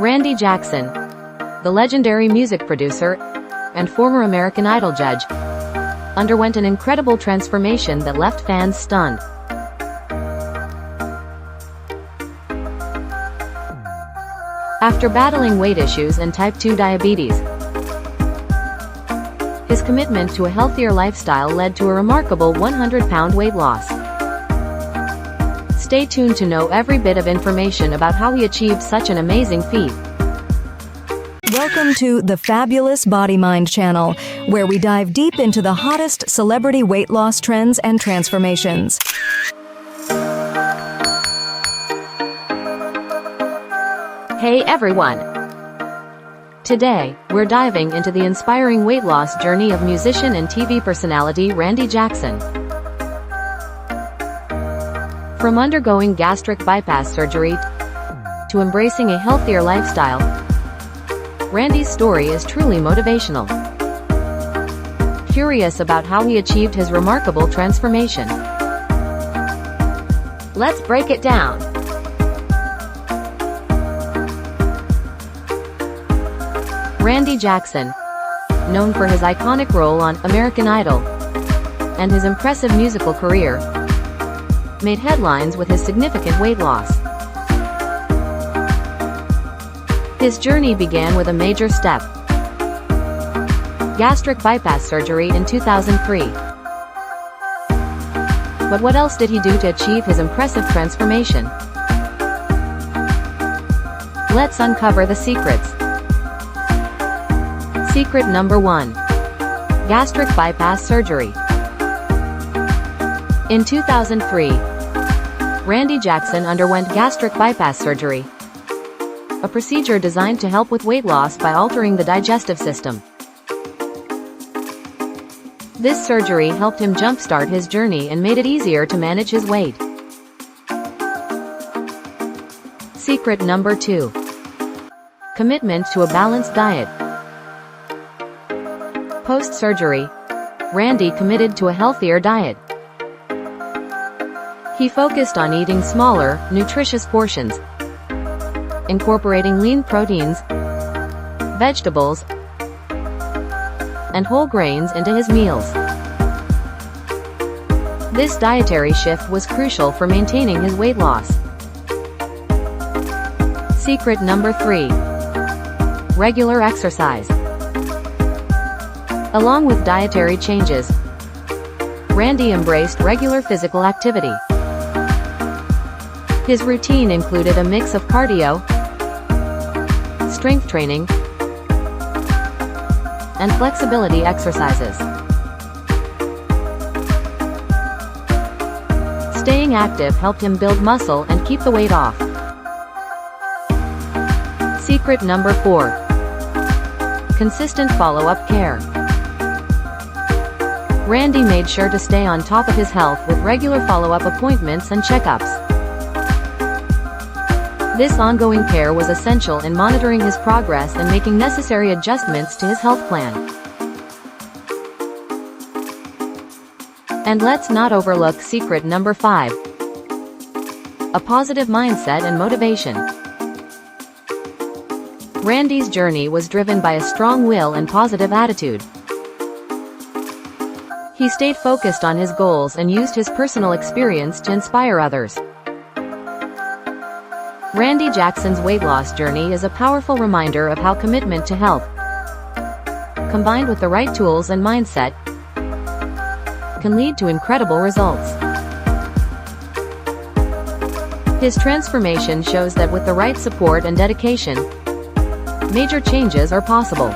Randy Jackson, the legendary music producer and former American Idol judge, underwent an incredible transformation that left fans stunned. After battling weight issues and type 2 diabetes, his commitment to a healthier lifestyle led to a remarkable 100-pound weight loss. Stay tuned to know every bit of information about how he achieved such an amazing feat. Welcome to the Fabulous Body Mind channel, where we dive deep into the hottest celebrity weight loss trends and transformations. Hey everyone! Today, we're diving into the inspiring weight loss journey of musician and TV personality Randy Jackson. From undergoing gastric bypass surgery to embracing a healthier lifestyle, Randy's story is truly motivational. Curious about how he achieved his remarkable transformation? Let's break it down. Randy Jackson, known for his iconic role on American Idol and his impressive musical career, made headlines with his significant weight loss. His journey began with a major step: gastric bypass surgery in 2003. But what else did he do to achieve his impressive transformation? Let's uncover the secrets. Secret number 1. Gastric bypass surgery. In 2003, Randy Jackson underwent gastric bypass surgery, a procedure designed to help with weight loss by altering the digestive system. This surgery helped him jumpstart his journey and made it easier to manage his weight. Secret number 2. Commitment to a balanced diet. Post-surgery, Randy committed to a healthier diet. He focused on eating smaller, nutritious portions, incorporating lean proteins, vegetables, and whole grains into his meals. This dietary shift was crucial for maintaining his weight loss. Secret number 3. Regular exercise. Along with dietary changes, Randy embraced regular physical activity. His routine included a mix of cardio, strength training, and flexibility exercises. Staying active helped him build muscle and keep the weight off. Secret number 4. Consistent follow-up care. Randy made sure to stay on top of his health with regular follow-up appointments and checkups. This ongoing care was essential in monitoring his progress and making necessary adjustments to his health plan. And let's not overlook secret number 5. A positive mindset and motivation. Randy's journey was driven by a strong will and positive attitude. He stayed focused on his goals and used his personal experience to inspire others. Randy Jackson's weight loss journey is a powerful reminder of how commitment to health, combined with the right tools and mindset, can lead to incredible results. His transformation shows that with the right support and dedication, major changes are possible.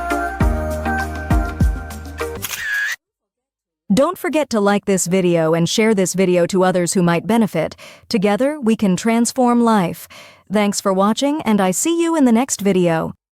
Don't forget to like this video and share this video to others who might benefit. Together, we can transform life. Thanks for watching, and I see you in the next video.